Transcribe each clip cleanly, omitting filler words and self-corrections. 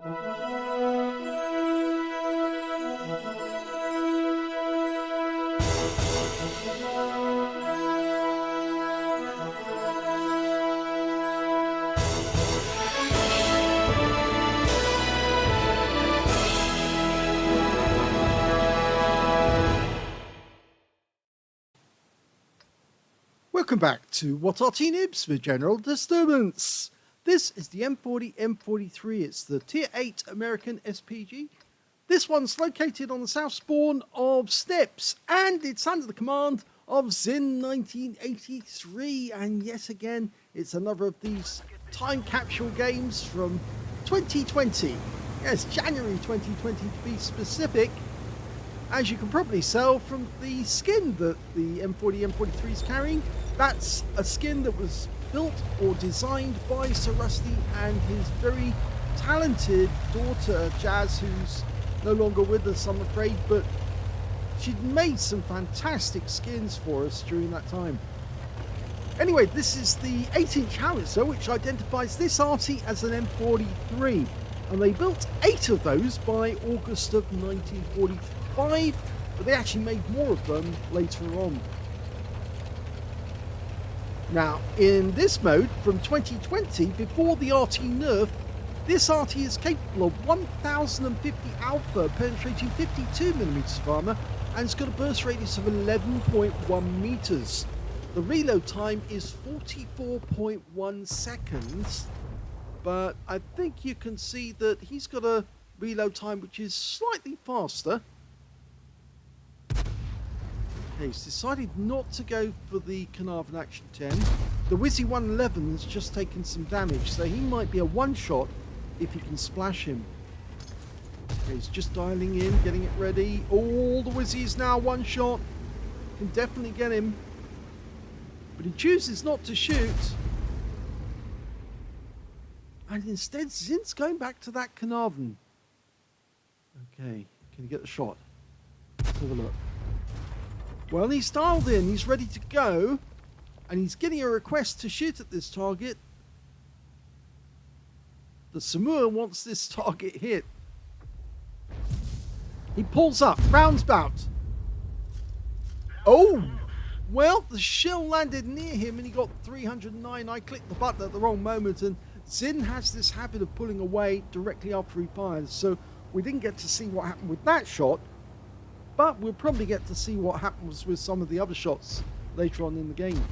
Welcome back to What Arty Noobs with General Disturbance. This is the M40 M43. It's the Tier 8 American SPG. This one's located on the south spawn of Steppes, and it's under the command of zin1983. And yet again, it's another of these time capsule games from 2020. Yes, January 2020 to be specific. As you can probably tell from the skin that the M40 M43 is carrying, that's a skin that was built or designed by Sir Rusty and his very talented daughter Jazz, who's no longer with us, I'm afraid, but she'd made some fantastic skins for us during that time. Anyway, this is the 8-inch howitzer, which identifies this Arty as an M43, and they built 8 of those by August of 1945, but they actually made more of them later on. Now, in this mode from 2020, before the Arty nerf, this Arty is capable of 1050 alpha, penetrating 52mm of armor, and it's got a burst radius of 11.1 meters. The reload time is 44.1 seconds, but I think you can see that he's got a reload time which is slightly faster. He's decided not to go for the Carnarvon Action 10. The Wizzy 111 has just taken some damage, so he might be a one-shot if you can splash him. Okay, he's just dialing in, getting it ready. All the Wizzy is now one-shot. Can definitely get him. But he chooses not to shoot. And instead, Zin's going back to that Carnarvon. Okay, can you get the shot? Let's have a look. Well, he's dialed in, he's ready to go, and he's getting a request to shoot at this target. The Samoan wants this target hit. He pulls up, rounds bout. Oh! Well, the shell landed near him and he got 309. I clicked the button at the wrong moment, and Zin has this habit of pulling away directly after he fires, so we didn't get to see what happened with that shot. But we'll probably get to see what happens with some of the other shots later on in the game.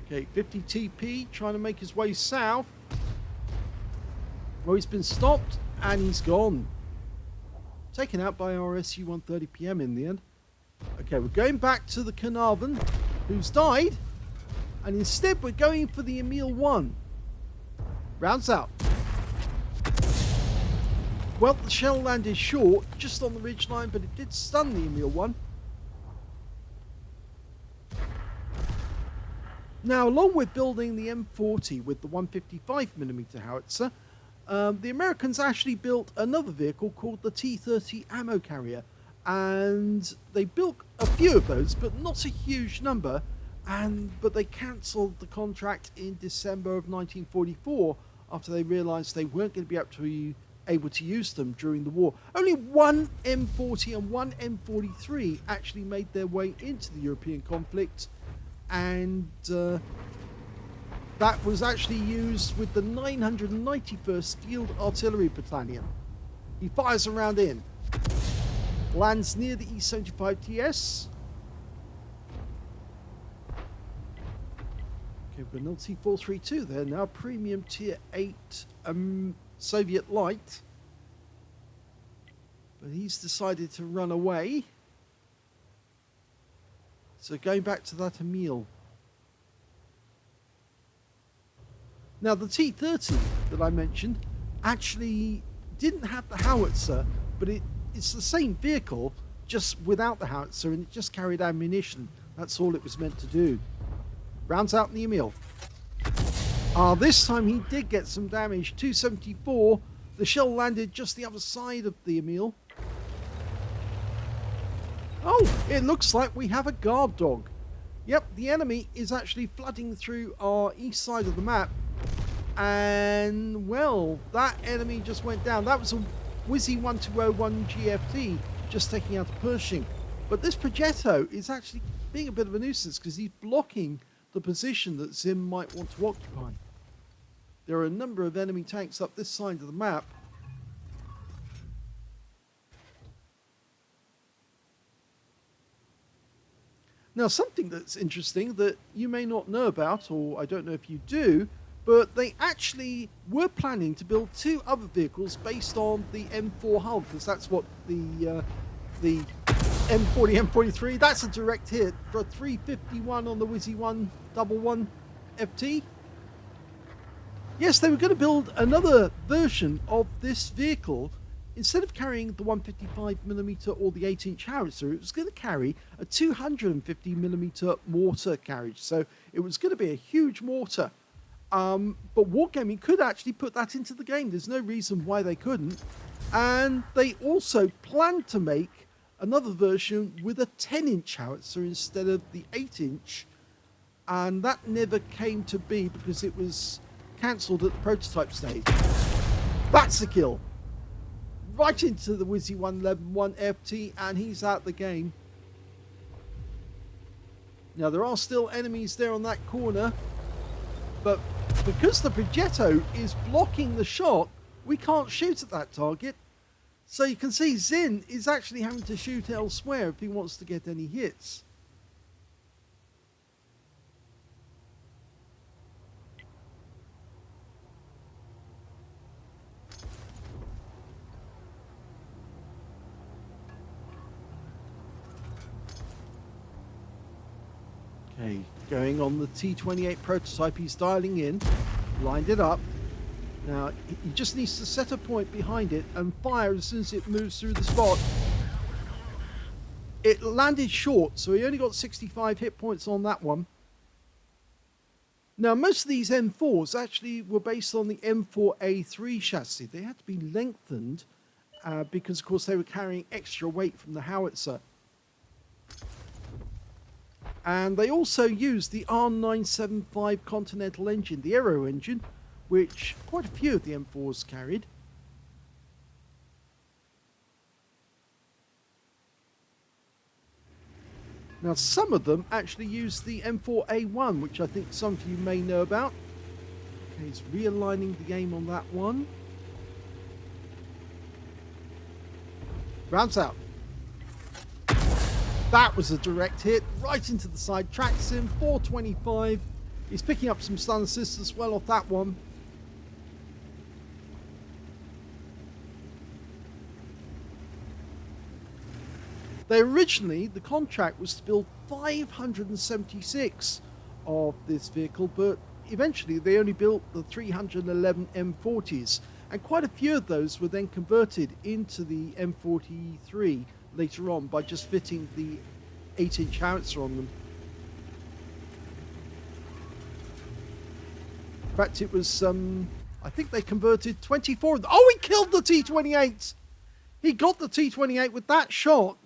Okay, 50 TP, trying to make his way south. Well, he's been stopped and he's gone. Taken out by our SU-130 PM in the end. Okay, we're going back to the Carnarvon, who's died. And instead we're going for the Emil 1. Rounds out. Well, the shell landed short, just on the ridgeline, but it did stun the Emil 1. Now, along with building the M40 with the 155mm howitzer, the Americans actually built another vehicle called the T-30 ammo carrier. And they built a few of those, but not a huge number. But they cancelled the contract in December of 1944 after they realised they weren't going to be able to use them during the war. Only one M40 and one M43 actually made their way into the European conflict, and that was actually used with the 991st Field Artillery Battalion. He fires a round in, lands near the E75TS. Okay, we've got an LT-432 there now, premium tier 8 Soviet light, but he's decided to run away, so going back to that Emil. Now the T-30 that I mentioned actually didn't have the howitzer, but it's the same vehicle just without the howitzer, and it just carried ammunition. That's all it was meant to do. Rounds out in the Emil. This time he did get some damage. 274. The shell landed just the other side of the Emil. Oh, it looks like we have a guard dog. Yep, the enemy is actually flooding through our east side of the map, And, well, that enemy just went down. That was a Wizzy1201 GFT just taking out a Pershing. But this Progetto is actually being a bit of a nuisance because he's blocking the position that Zin might want to occupy. There are a number of enemy tanks up this side of the map. Now, something that's interesting that you may not know about, or I don't know if you do, but they actually were planning to build 2 other vehicles based on the M4 hull, because that's what the M40, M43, that's a direct hit for a 351 on the Wizzy111 FT. Yes, they were going to build another version of this vehicle. Instead of carrying the 155mm or the 8-inch howitzer, it was going to carry a 250mm mortar carriage. So it was going to be a huge mortar. But Wargaming could actually put that into the game. There's no reason why they couldn't. And they also planned to make another version with a 10-inch howitzer instead of the 8-inch. And that never came to be because it was cancelled at the prototype stage. That's a kill. Right into the Wizzy111 FT, and he's out the game. Now, there are still enemies there on that corner, but because the Progetto is blocking the shot, we can't shoot at that target. So you can see Zin is actually having to shoot elsewhere if he wants to get any hits. Okay, going on the T28 prototype, he's dialing in, lined it up. Now, he just needs to set a point behind it and fire as soon as it moves through the spot. It landed short, so he only got 65 hit points on that one. Now, most of these M4s actually were based on the M4A3 chassis. They had to be lengthened because, of course, they were carrying extra weight from the howitzer. And they also used the R975 Continental engine, the Aero engine, which quite a few of the M4s carried. Now, some of them actually used the M4A1, which I think some of you may know about. Okay, he's realigning the game on that one. Rounds out. That was a direct hit right into the side. Tracks him, 425. He's picking up some stun assists as well off that one. The contract was to build 576 of this vehicle, but eventually they only built the 311 M40s, and quite a few of those were then converted into the M43 later on by just fitting the 8-inch howitzer on them. In fact, it was, I think they converted 24 of them. Oh, he killed the T28! He got the T28 with that shot.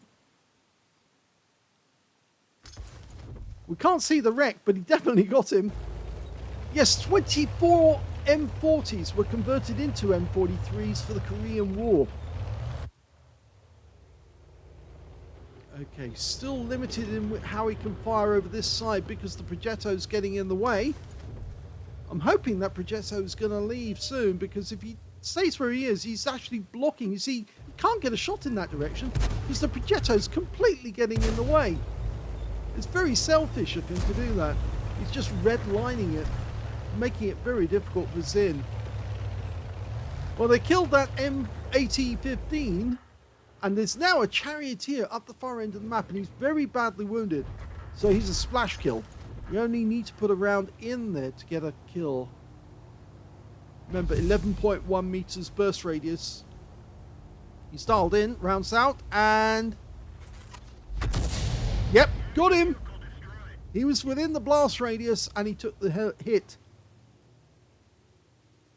We can't see the wreck, but he definitely got him. Yes, 24 M40s were converted into M43s for the Korean War. Okay, still limited in how he can fire over this side because the Progetto's getting in the way. I'm hoping that Progetto's going to leave soon, because if he stays where he is, he's actually blocking. You see, he can't get a shot in that direction because the Progetto's completely getting in the way. It's very selfish of him to do that. He's just redlining it, making it very difficult for Zin. Well, they killed that M40-15, and there's now a charioteer up the far end of the map, and he's very badly wounded. So he's a splash kill. You only need to put a round in there to get a kill. Remember, 11.1 meters burst radius. He's dialed in, rounds out, and... Yep, got him! He was within the blast radius, and he took the hit.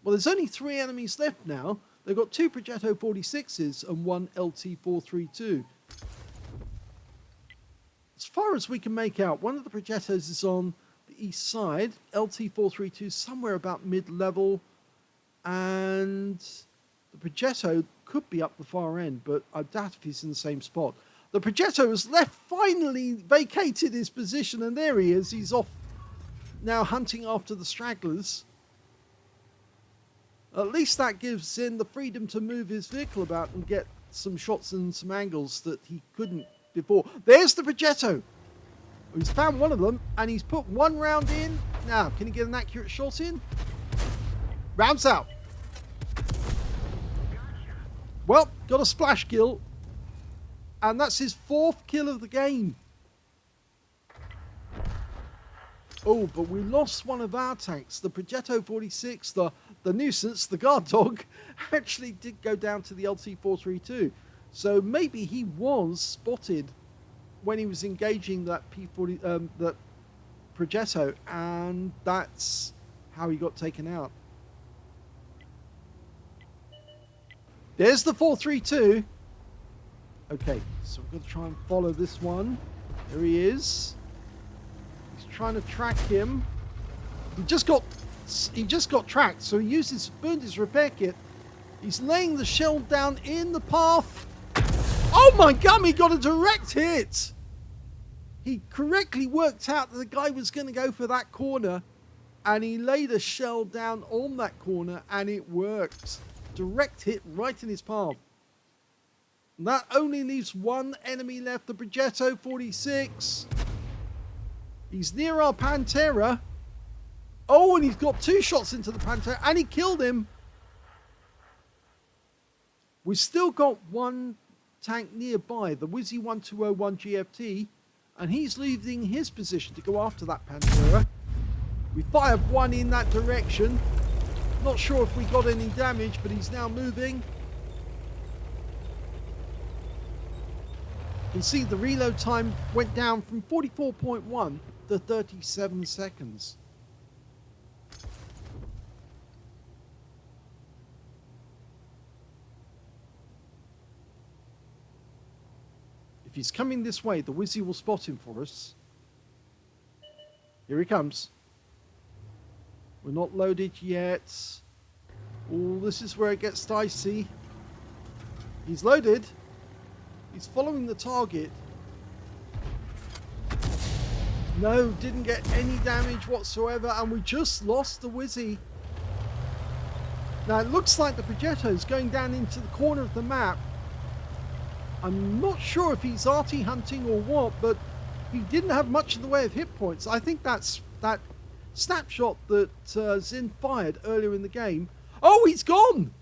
Well, there's only 3 enemies left now. They've got 2 Progetto 46s and 1 LT432. As far as we can make out, one of the Progettos is on the east side. LT432 somewhere about mid-level. And the Progetto could be up the far end, but I doubt if he's in the same spot. The Progetto has finally vacated his position, and there he is. He's off now hunting after the stragglers. At least that gives Zin the freedom to move his vehicle about and get some shots and some angles that he couldn't before. There's the Progetto. He's found one of them, and he's put one round in. Now, can he get an accurate shot in? Rounds out. Well, got a splash kill. And that's his 4th kill of the game. Oh, but we lost one of our tanks. The Progetto 46, the nuisance, the guard dog, actually did go down to the LT432. So maybe he was spotted when he was engaging that P40, that Progetto, and that's how he got taken out. There's the 432. Okay, so we're going to try and follow this one. There he is. He's trying to track him. He just got tracked, so he burned his repair kit. He's laying the shell down in the path. Oh my god, he got a direct hit! He correctly worked out that the guy was going to go for that corner, and he laid a shell down on that corner, and it worked. Direct hit right in his path. And that only leaves one enemy left, the Progetto 46. He's near our Pantera. Oh, and he's got 2 shots into the Pantera, and he killed him. We've still got one tank nearby, the Wizzy 1201 GFT, and he's leaving his position to go after that Pantera. We fired one in that direction. Not sure if we got any damage, but he's now moving. You can see the reload time went down from 44.1 to 37 seconds. If he's coming this way, the Wizzy will spot him for us. Here he comes. We're not loaded yet. Oh, this is where it gets dicey. He's loaded. He's following the target. No, didn't get any damage whatsoever, and we just lost the Wizzy. Now it looks like the Progetto is going down into the corner of the map. I'm not sure if he's Arty hunting or what, but he didn't have much in the way of hit points. I think that's that snapshot that Zin fired earlier in the game. Oh, he's gone!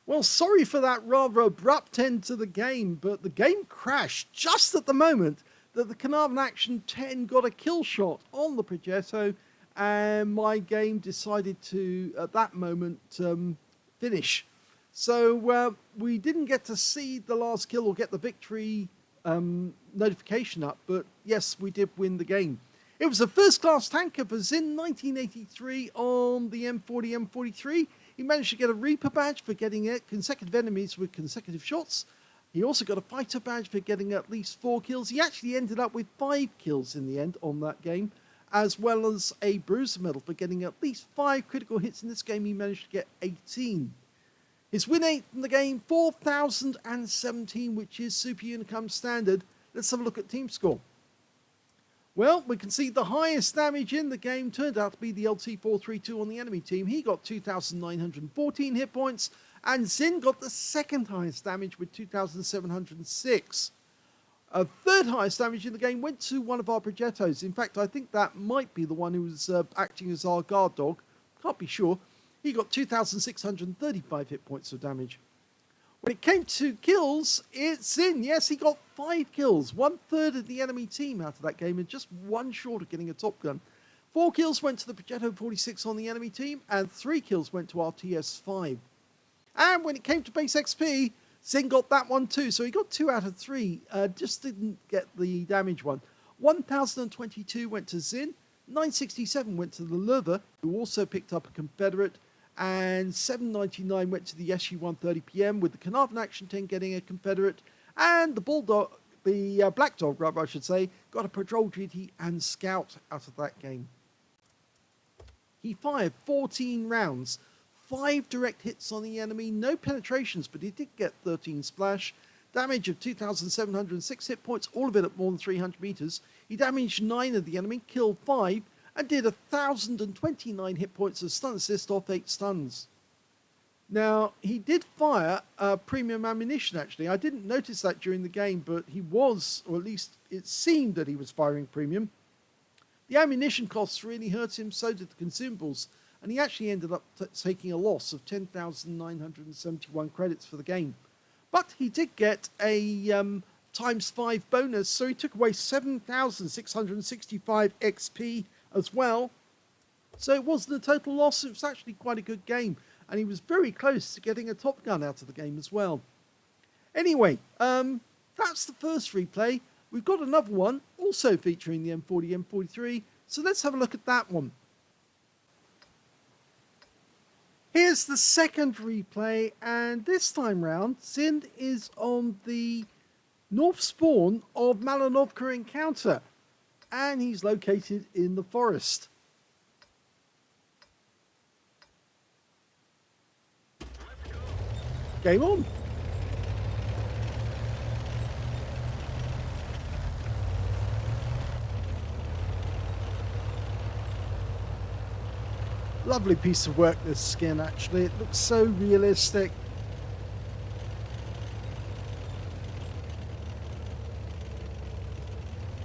Well, sorry for that rather abrupt end to the game, but the game crashed just at the moment that the Carnarvon Action 10 got a kill shot on the Progetto, and my game decided to, at that moment, finish. So we didn't get to see the last kill or get the victory notification up, but yes, we did win the game. It was a first-class tanker for zin1983 on the M40, M43. He managed to get a Reaper badge for getting consecutive enemies with consecutive shots. He also got a Fighter badge for getting at least 4 kills. He actually ended up with 5 kills in the end on that game, as well as a Bruiser medal for getting at least 5 critical hits. In this game, he managed to get 18. His win rate in the game, 4,017, which is Super Unicum standard. Let's have a look at team score. Well, we can see the highest damage in the game turned out to be the LT432 on the enemy team. He got 2,914 hit points, and Zin got the second highest damage with 2,706. Third highest damage in the game went to one of our Progettos. In fact, I think that might be the one who was acting as our guard dog. Can't be sure. He got 2,635 hit points of damage. When it came to kills, it's Zin. Yes, he got 5 kills. 1/3 of the enemy team out of that game, and just 1 short of getting a top gun. 4 kills went to the Progetto 46 on the enemy team, and 3 kills went to our TS5. And when it came to base XP, Zin got that one too. So he got 2 out of 3. Just didn't get the damage one. 1,022 went to Zin. 967 went to the Lurver, who also picked up a Confederate. And 799 went to the SU-130 PM, with the Carnarvon Action 10 getting a Confederate, and the Bulldog Black Dog, rather, I should say, got a Patrol Duty and Scout out of that game. He fired 14 rounds, 5 direct hits on the enemy, no penetrations, but he did get 13 splash, damage of 2,706 hit points, all of it at more than 300 meters. He damaged 9 of the enemy, killed 5, and did 1,029 hit points of stun assist off 8 stuns. Now, he did fire premium ammunition, actually. I didn't notice that during the game, but he was, or at least it seemed that he was firing premium. The ammunition costs really hurt him, so did the consumables, and he actually ended up taking a loss of 10,971 credits for the game. But he did get a ×5 bonus, so he took away 7,665 XP as well. So it wasn't a total loss, it was actually quite a good game, and he was very close to getting a Top Gun out of the game as well. Anyway, that's the first replay. We've got another one, also featuring the M40, M43, so let's have a look at that one. Here's the second replay, and this time round, Zin is on the north spawn of Malinovka Encounter, and he's located in the forest. Game on! Lovely piece of work, this skin, actually. It looks so realistic.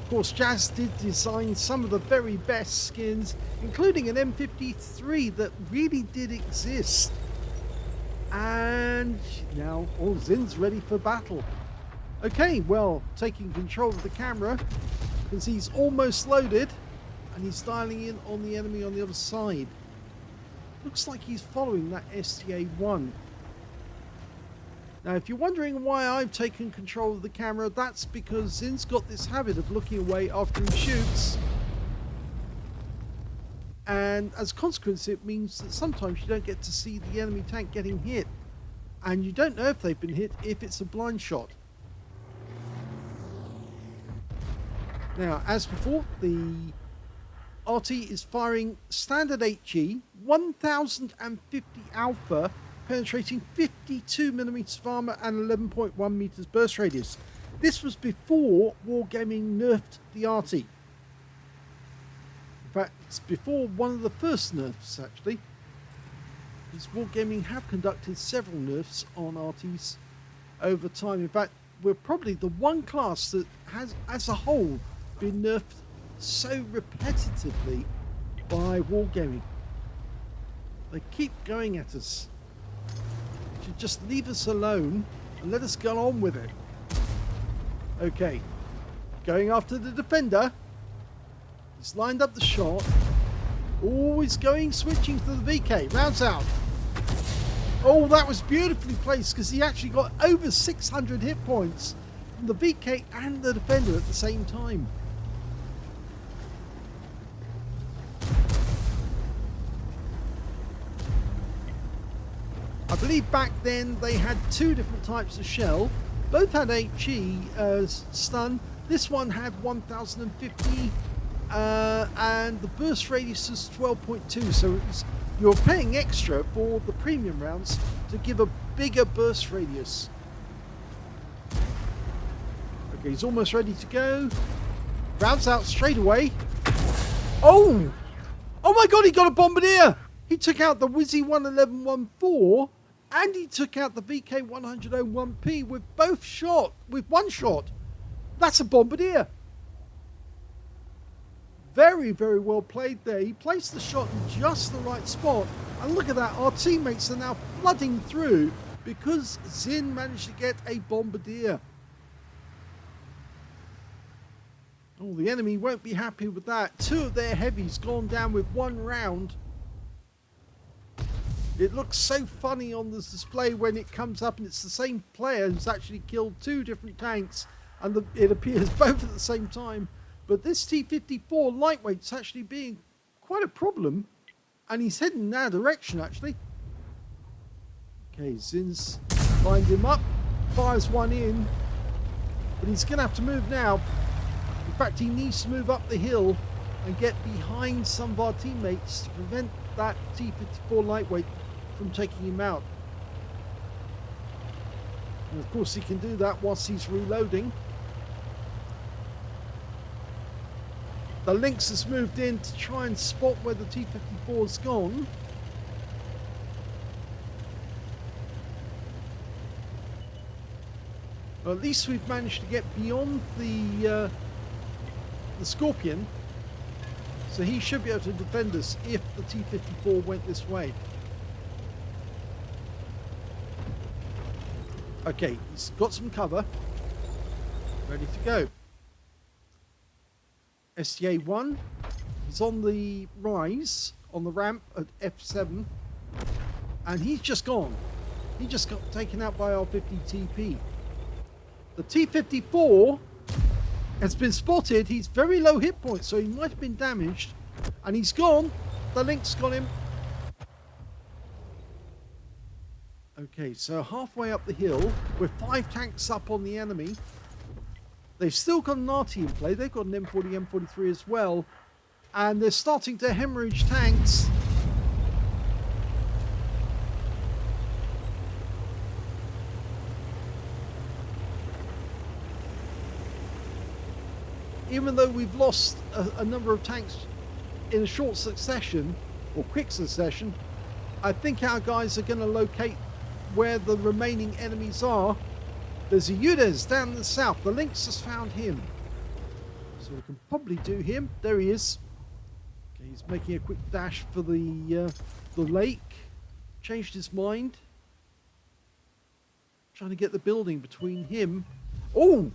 Of course, Jazz did design some of the very best skins, including an M53 that really did exist. And now, Zin's ready for battle. Okay, well, taking control of the camera, because he's almost loaded, and he's dialing in on the enemy on the other side. Looks like he's following that STA-1. Now, if you're wondering why I've taken control of the camera, that's because Zin's got this habit of looking away after he shoots. And as a consequence, it means that sometimes you don't get to see the enemy tank getting hit. And you don't know if they've been hit if it's a blind shot. Now, as before, the Arty is firing standard HE, 1050 alpha, penetrating 52mm of armor and 11.1 meters burst radius. This was before Wargaming nerfed the Arty. In fact, it's before one of the first nerfs, actually. Because Wargaming have conducted several nerfs on Artys over time. In fact, we're probably the one class that has, as a whole, been nerfed so repetitively by Wargaming. They keep going at us. Should just leave us alone and let us go on with it. Okay, going after the defender. He's lined up the shot. Always going, switching to the VK. Rounds out. Oh, that was beautifully placed because he actually got over 600 hit points from the VK and the defender at the same time. I believe back then they had 2 different types of shell. Both had HE stun. This one had 1050 and the burst radius is 12.2, so it was, you're paying extra for the premium rounds to give a bigger burst radius. Okay, he's almost ready to go. Rounds out straight away. Oh! Oh my god, he got a bombardier! He took out the Wizzy 11114 and he took out the VK 101P with one shot. That's a bombardier. Very, very well played there. He placed the shot in just the right spot. And look at that, our teammates are now flooding through because Zin managed to get a bombardier. Oh, the enemy won't be happy with that. 2 of their heavies gone down with 1 round. It looks so funny on this display when it comes up and it's the same player who's actually killed 2 different tanks and it appears both at the same time. But this T-54 lightweight's actually being quite a problem, and he's heading in that direction actually. Okay, Zin's lined him up, fires one in. But he's going to have to move now. In fact, he needs to move up the hill and get behind some of our teammates to prevent that T-54 lightweight from taking him out. And of course he can do that whilst he's reloading. The Lynx has moved in to try and spot where the T-54's gone. Well, at least we've managed to get beyond the Scorpion. So he should be able to defend us if the T-54 went this way. Okay, he's got some cover. Ready to go. STA-1 is on the rise, on the ramp at F7. And he's just gone. He just got taken out by our 50 TP. The T-54 has been spotted. He's very low hit points, so he might have been damaged. And he's gone. The Lynx got him. Okay, so halfway up the hill, with 5 tanks up on the enemy. They've still got an Arty in play. They've got an M40, M43 as well. And they're starting to hemorrhage tanks. Even though we've lost a number of tanks in a short succession, or quick succession, I think our guys are going to locate where the remaining enemies are. There's a Udez down in the south. The Lynx has found him. So we can probably do him. There he is. Okay, he's making a quick dash for the lake. Changed his mind. Trying to get the building between him. Oh!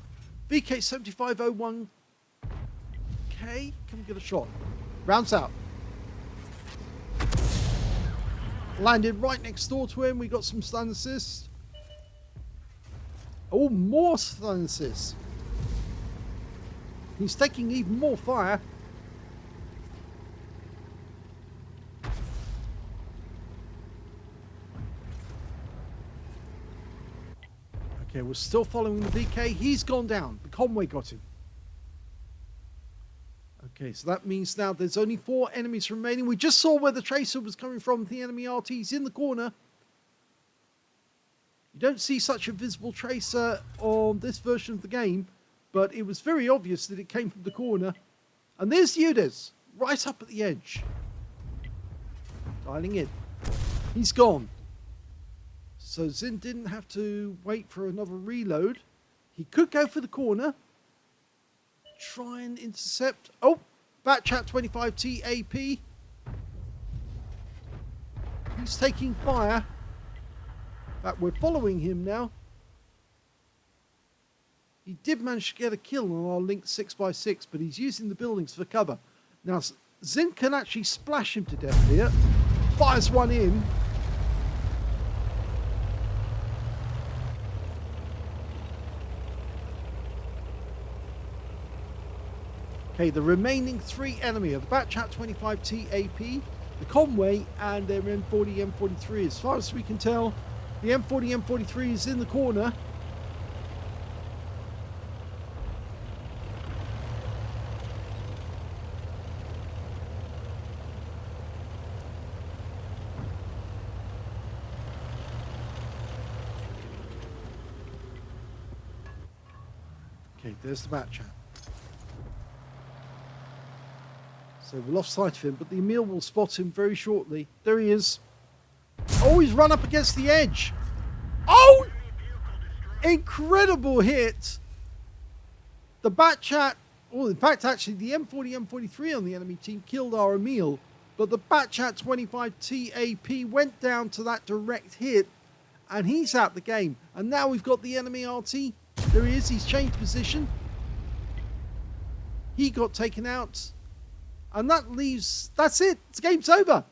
VK7501K. Can we get a shot? Rounds out. Landed right next door to him. We got some stun assist. Oh, more stun assist. He's taking even more fire. Okay, we're still following the VK. He's gone down. The Conway got him. Okay, so that means now there's only 4 enemies remaining. We just saw where the tracer was coming from. The enemy RT's in the corner. You don't see such a visible tracer on this version of the game, but it was very obvious that it came from the corner. And there's Udez, right up at the edge. Dialing in. He's gone. So Zin didn't have to wait for another reload. He could go for the corner. Try and intercept. Oh, Batchat 25T AP. He's taking fire. But we're following him now. He did manage to get a kill on our Lynx 6x6, but he's using the buildings for cover. Now, Zin can actually splash him to death here. Fires one in. Okay, the remaining 3 enemy are the Batchat 25T AP, the Conway, and their M40, M43. As far as we can tell, the M40, M43 is in the corner. Okay, there's the Batchat. So we lost sight of him, but the Emil will spot him very shortly. There he is. Oh, he's run up against the edge. Oh! Incredible hit. The Batchat, well, in fact, actually, the M40, M43 on the enemy team killed our Emil, but the Batchat 25T AP went down to that direct hit, and he's out the game. And now we've got the enemy RT. There he is. He's changed position. He got taken out. And that leaves, that's it. The game's over.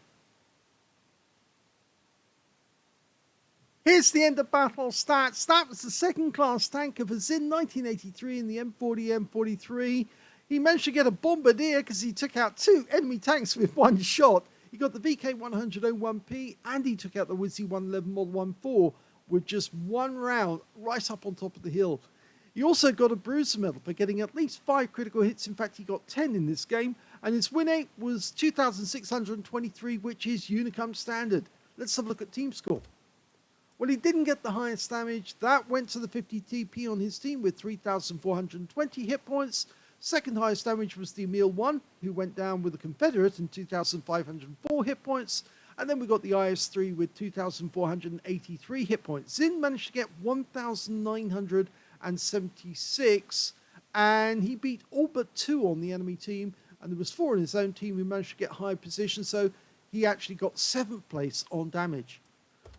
Here's the end of battle stats. That was the second class tank of a zin1983 in the M40, M43. He managed to get a bombardier because he took out 2 enemy tanks with 1 shot. He got the VK101P and he took out the Wizzy 111 Mod 14 with just 1 round right up on top of the hill. He also got a bruiser medal for getting at least 5 critical hits. In fact, he got 10 in this game, and his win rate was 2,623, which is Unicum standard. Let's have a look at team score. Well, he didn't get the highest damage. That went to the 50 TP on his team with 3,420 hit points. Second highest damage was the Emil-1, who went down with a Confederate and 2,504 hit points. And then we got the IS-3 with 2,483 hit points. Zin managed to get 1,976, and he beat all but 2 on the enemy team, and there was 4 in his own team who managed to get high position, so he actually got 7th place on damage.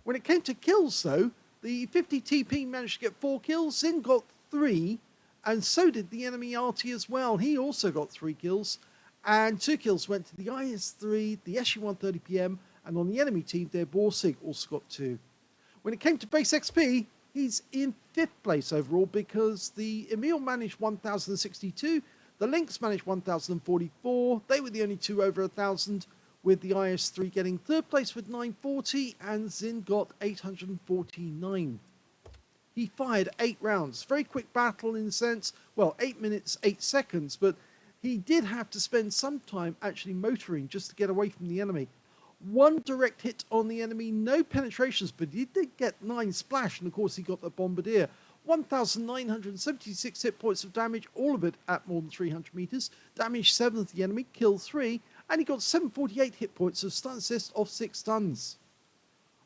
When it came to kills, though, the 50 TP managed to get 4 kills, Zin got 3, and so did the enemy Arty as well. He also got 3 kills, and 2 kills went to the IS-3, the SU-130PM, and on the enemy team, their Borsig also got 2. When it came to base XP, he's in 5th place overall because the Emil managed 1,062, the Lynx managed 1,044, they were the only 2 over 1,000, with the IS-3 getting 3rd place with 940, and Zin got 849. He fired 8 rounds. Very quick battle in the sense, well, 8 minutes, 8 seconds, but he did have to spend some time actually motoring just to get away from the enemy. 1 direct hit on the enemy, no penetrations, but he did get 9 splash, and of course he got the Bombardier. 1,976 hit points of damage, all of it at more than 300 meters. Damage 7 of the enemy, kill 3, and he got 748 hit points of stun assist of 6 stuns.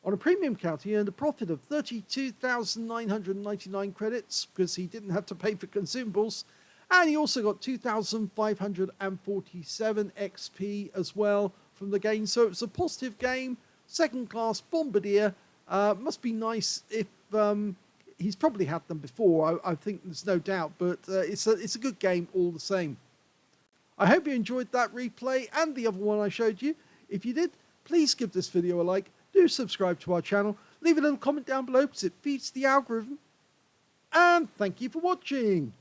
On a premium count, he earned a profit of 32,999 credits because he didn't have to pay for consumables, and he also got 2,547 XP as well from the game. So it was a positive game, second class Bombardier. Must be nice if he's probably had them before. I think there's no doubt, but it's a good game all the same. I hope you enjoyed that replay and the other one I showed you. If you did, please give this video a like. Do subscribe to our channel. Leave a little comment down below because it feeds the algorithm. And thank you for watching.